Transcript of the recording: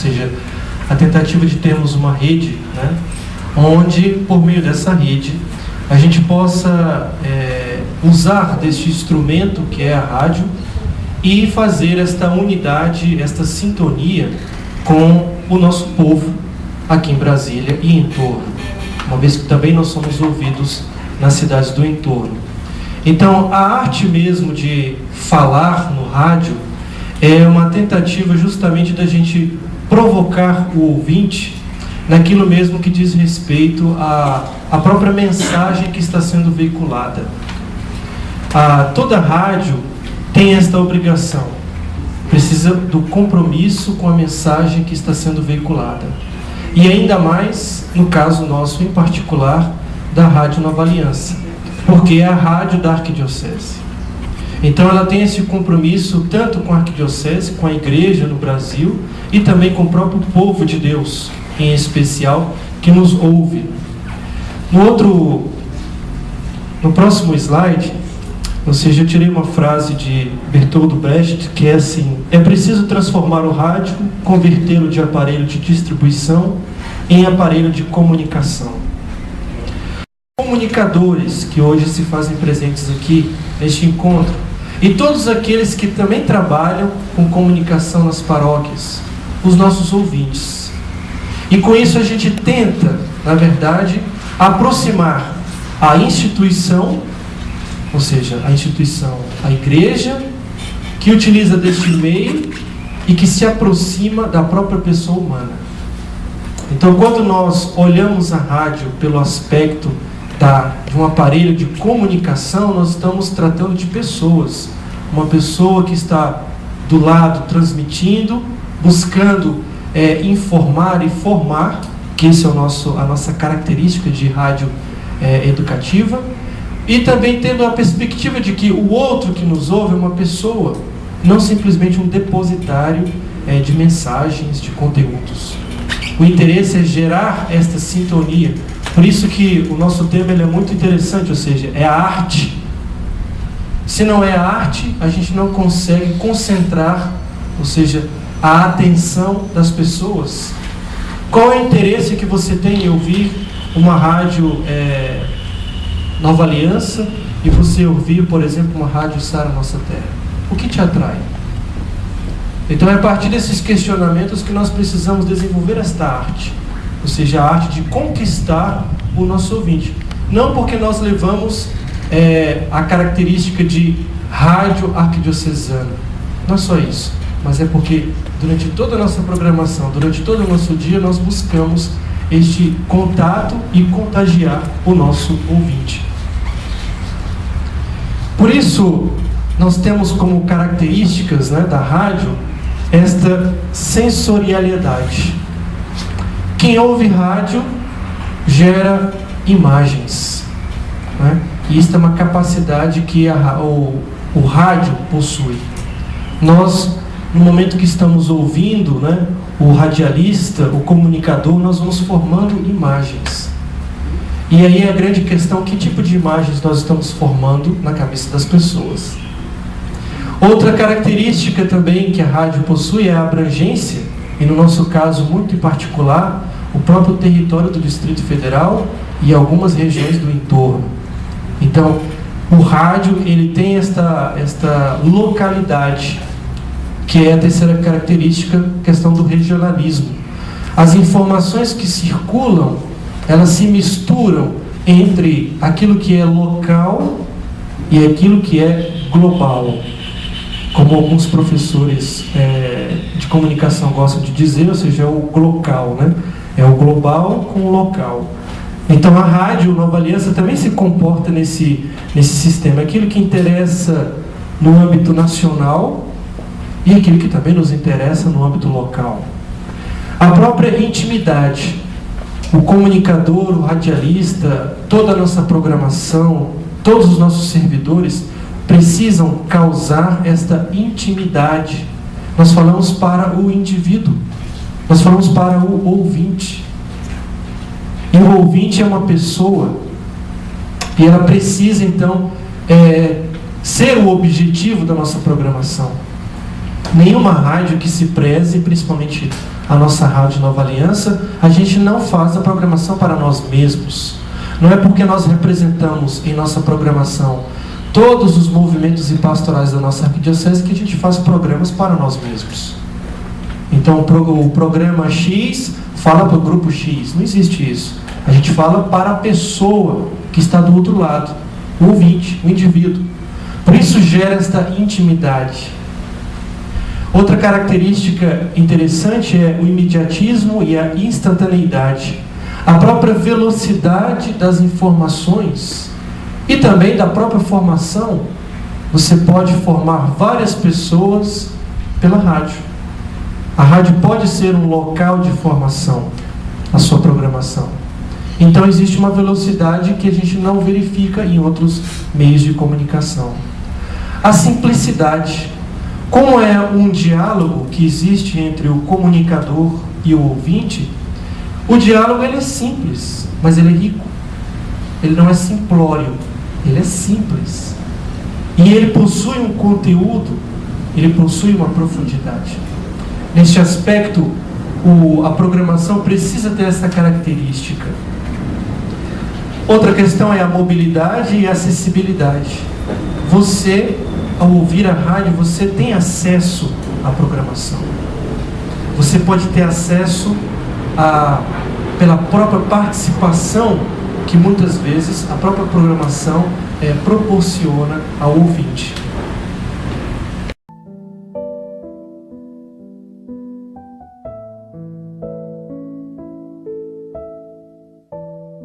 seja, a tentativa de termos uma rede, né, onde, por meio dessa rede, a gente possa usar deste instrumento que é a rádio e fazer esta unidade, esta sintonia com o nosso povo aqui em Brasília e em torno, uma vez que também nós somos ouvidos nas cidades do entorno. Então, a arte mesmo de falar no rádio é uma tentativa justamente da gente provocar o ouvinte naquilo mesmo que diz respeito à própria mensagem que está sendo veiculada. Toda rádio tem esta obrigação, precisa do compromisso com a mensagem que está sendo veiculada. E ainda mais, no caso nosso em particular, da Rádio Nova Aliança, porque é a rádio da Arquidiocese. Então ela tem esse compromisso tanto com a Arquidiocese, com a Igreja no Brasil, e também com o próprio povo de Deus, em especial, que nos ouve. No próximo slide, ou seja, eu tirei uma frase de Bertold Brecht, que é assim: é preciso transformar o rádio, convertê-lo de aparelho de distribuição em aparelho de comunicação. Comunicadores que hoje se fazem presentes aqui neste encontro, e todos aqueles que também trabalham com comunicação nas paróquias, os nossos ouvintes. E com isso a gente tenta, na verdade, aproximar a instituição, ou seja, a instituição, a igreja, que utiliza deste meio e que se aproxima da própria pessoa humana. Então, quando nós olhamos a rádio pelo aspecto de um aparelho de comunicação, nós estamos tratando de pessoas. Uma pessoa que está do lado transmitindo, buscando informar e formar, que esse é a nossa característica de rádio educativa, e também tendo a perspectiva de que o outro que nos ouve é uma pessoa, não simplesmente um depositário de mensagens, de conteúdos. O interesse é gerar esta sintonia. Por isso que o nosso tema ele é muito interessante, ou seja, é a arte. Se não é a arte, a gente não consegue concentrar, ou seja, a atenção das pessoas. Qual é o interesse que você tem em ouvir uma rádio Nova Aliança e você ouvir, por exemplo, uma rádio Sara Nossa Terra? O que te atrai? Então é a partir desses questionamentos que nós precisamos desenvolver esta arte, ou seja, a arte de conquistar o nosso ouvinte. Não porque nós levamos a característica de rádio arquidiocesana, não é só isso, mas é porque durante toda a nossa programação, durante todo o nosso dia, nós buscamos este contato e contagiar o nosso ouvinte. Por isso, nós temos como características, da rádio esta sensorialidade. Quem ouve rádio gera imagens, e isso é uma capacidade que o rádio possui. Nós, no momento que estamos ouvindo, o radialista, o comunicador, nós vamos formando imagens. E aí é a grande questão: que tipo de imagens nós estamos formando na cabeça das pessoas? Outra característica também que a rádio possui é a abrangência, e no nosso caso, muito em particular, o próprio território do Distrito Federal e algumas regiões do entorno. Então, o rádio ele tem esta localidade, que é a terceira característica, questão do regionalismo. As informações que circulam, elas se misturam entre aquilo que é local e aquilo que é global. Como alguns professores de comunicação gostam de dizer, ou seja, é o glocal, é o global com o local. Então a rádio Nova Aliança também se comporta nesse sistema. Aquilo que interessa no âmbito nacional e aquilo que também nos interessa no âmbito local. A própria intimidade. O comunicador, o radialista, toda a nossa programação, todos os nossos servidores precisam causar esta intimidade. Nós falamos para o indivíduo, nós falamos para o ouvinte. E o ouvinte é uma pessoa, e ela precisa então ser o objetivo da nossa programação. Nenhuma rádio que se preze, principalmente a nossa Rádio Nova Aliança, a gente não faz a programação para nós mesmos. Não é porque nós representamos em nossa programação todos os movimentos e pastorais da nossa arquidiocese que a gente faz programas para nós mesmos. Então o programa X fala para o grupo X. Não existe isso. A gente fala para a pessoa que está do outro lado, o ouvinte, o indivíduo. Por isso gera esta intimidade. Outra característica interessante é o imediatismo e a instantaneidade. A própria velocidade das informações e também da própria formação. Você pode formar várias pessoas pela rádio. A rádio pode ser um local de formação, a sua programação. Então existe uma velocidade que a gente não verifica em outros meios de comunicação. A simplicidade. Como é um diálogo que existe entre o comunicador e o ouvinte, o diálogo ele é simples, mas ele é rico. Ele não é simplório, ele é simples. E ele possui um conteúdo, ele possui uma profundidade. Neste aspecto, a programação precisa ter essa característica. Outra questão é a mobilidade e a acessibilidade. Você, ao ouvir a rádio, você tem acesso à programação. Você pode ter acesso pela própria participação que muitas vezes a própria programação proporciona ao ouvinte.